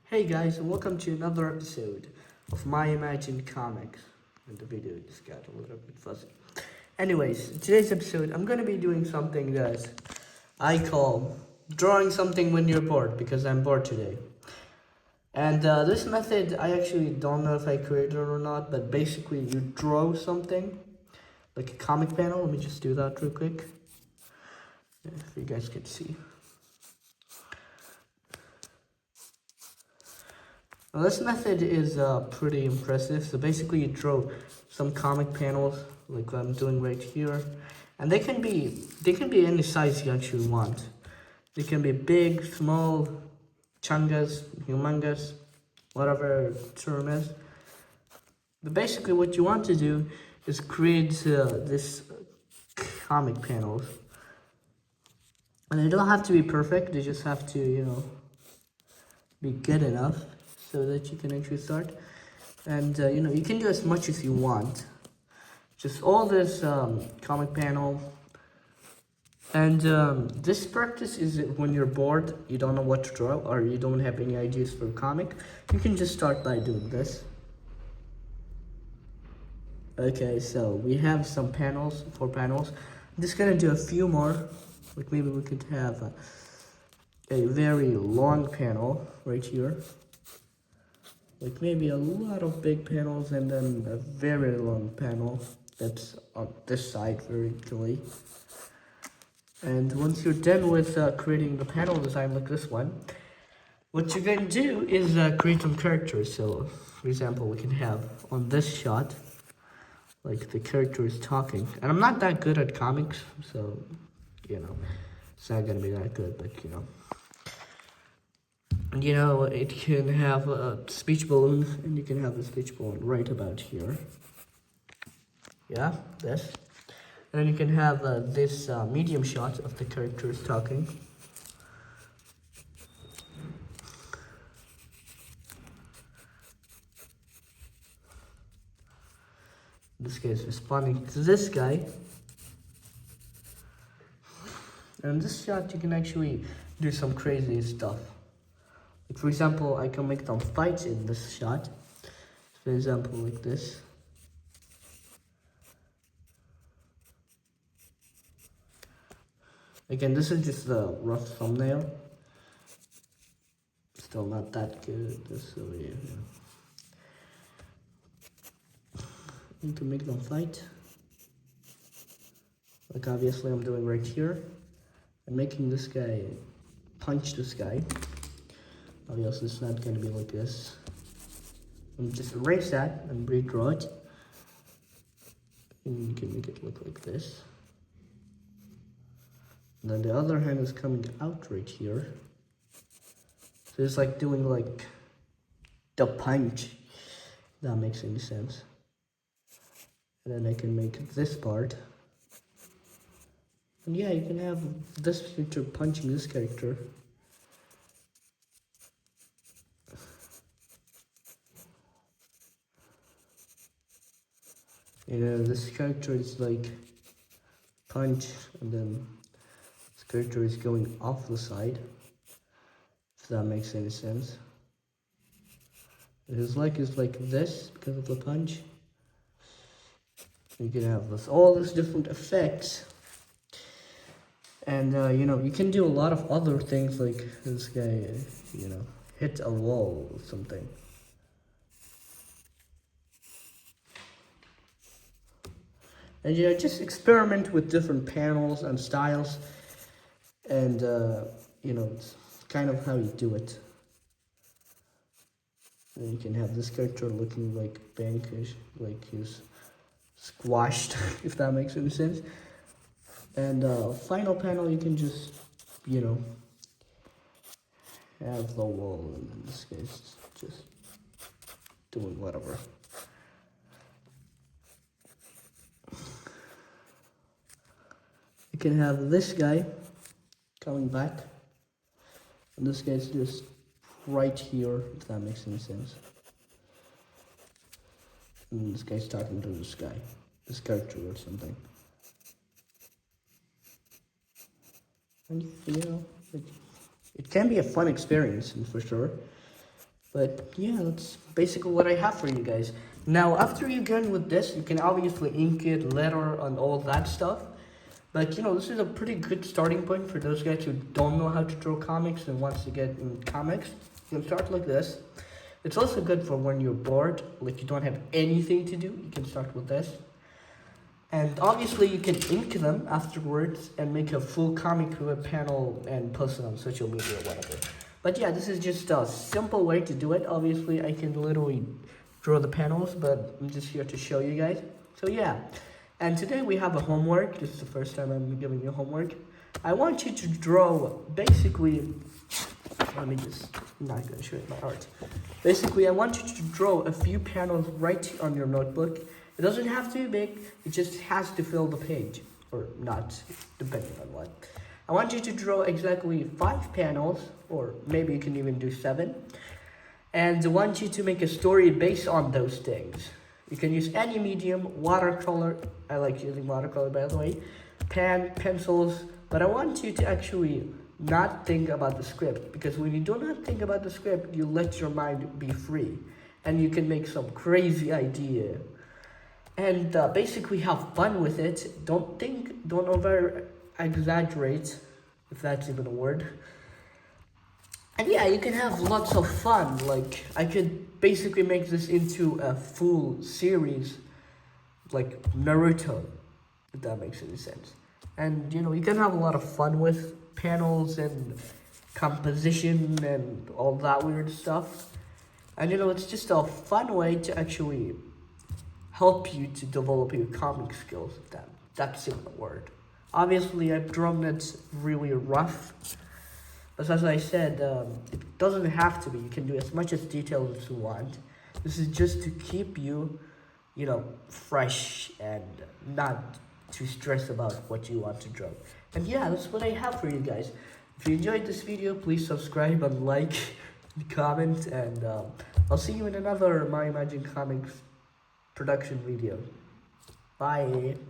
Hey guys, and welcome to another episode of MyImaginedComix. And the video just got a little bit fuzzy. Anyways, in today's episode, I'm going to be doing something that I call drawing something when you're bored, because I'm bored today. And this method, I actually don't know if I created it or not, but basically you draw something, like a comic panel. Let me just do that real quick, if you guys can see. Now, this method is pretty impressive. So basically you draw some comic panels like I'm doing right here, and they can be any size you actually want. They can be big, small, chungus, humongous, whatever term is. But basically what you want to do is create this comic panels, and they don't have to be perfect. They just have to, be good enough so that you can actually start. And you can do as much as you want. Just all this comic panel. And this practice is when you're bored, you don't know what to draw, or you don't have any ideas for a comic. You can just start by doing this. Okay, so we have some panels, 4 panels. I'm just gonna do a few more. Like maybe we could have a very long panel right here. Like maybe a lot of big panels, and then a very long panel that's on this side vertically. And once you're done with creating the panel design like this one, what you're going to do is create some characters. So for example, we can have on this shot, like the character is talking. And I'm not that good at comics, so it's not gonna be that good, but it can have a speech balloon, and you can have the speech balloon right about here. Yeah, this. And then you can have this medium shot of the characters talking. This guy is responding to this guy. And in this shot, you can actually do some crazy stuff. Like for example, I can make them fight in this shot. For example, like this. Again, this is just a rough thumbnail. Still not that good. This over here. You can make them fight. Like obviously I'm doing right here. I'm making this guy punch this guy. Obviously it's not going to be like this. And just erase that and redraw it. And you can make it look like this. And then the other hand is coming out right here. So it's like doing like the punch. If that makes any sense. And then I can make this part. And yeah, you can have this character punching this character. This character is like punch, and then this character is going off the side. If that makes any sense. His leg is like this because of the punch. You can have all these different effects. And you can do a lot of other things, like this guy, hit a wall or something. And just experiment with different panels and styles, and it's kind of how you do it. And you can have this character looking like bankish, like he's squashed, if that makes any sense. And final panel, you can just have the wall, and in this case just doing whatever. You can have this guy coming back, and this guy's just right here, if that makes any sense. And this guy's talking to this guy, this character or something. And it can be a fun experience, for sure. But yeah, that's basically what I have for you guys. Now, after you're done with this, you can obviously ink it, letter, and all that stuff. But this is a pretty good starting point for those guys who don't know how to draw comics and wants to get in comics. You can start like this. It's also good for when you're bored, like you don't have anything to do. You can start with this. And obviously you can ink them afterwards and make a full comic with a panel and post it on social media or whatever. But yeah, this is just a simple way to do it. Obviously I can literally draw the panels, but I'm just here to show you guys. So yeah, and today we have a homework. This is the first time I'm giving you homework. I want you to draw basically, I'm not going to show you my art. Basically, I want you to draw a few panels right on your notebook. It doesn't have to be big, it just has to fill the page, or not, depending on what. I want you to draw exactly 5 panels, or maybe you can even do 7. And I want you to make a story based on those things. You can use any medium, watercolor, I like using watercolor by the way, pencils, but I want you to actually not think about the script, because when you do not think about the script, you let your mind be free, and you can make some crazy idea. And basically have fun with it. Don't over exaggerate, if that's even a word. And yeah, you can have lots of fun. Like, I could basically make this into a full series, like Naruto, if that makes any sense. And you can have a lot of fun with panels and composition and all that weird stuff. And it's just a fun way to actually help you to develop your comic skills, if that's even a word. Obviously, I've drawn it really rough, but as I said, it doesn't have to be. You can do as much as detail as you want. This is just to keep you, fresh and not too stressed about what you want to draw. And yeah, that's what I have for you guys. If you enjoyed this video, please subscribe and like and comment, and I'll see you in another MyImaginedComix production video. Bye.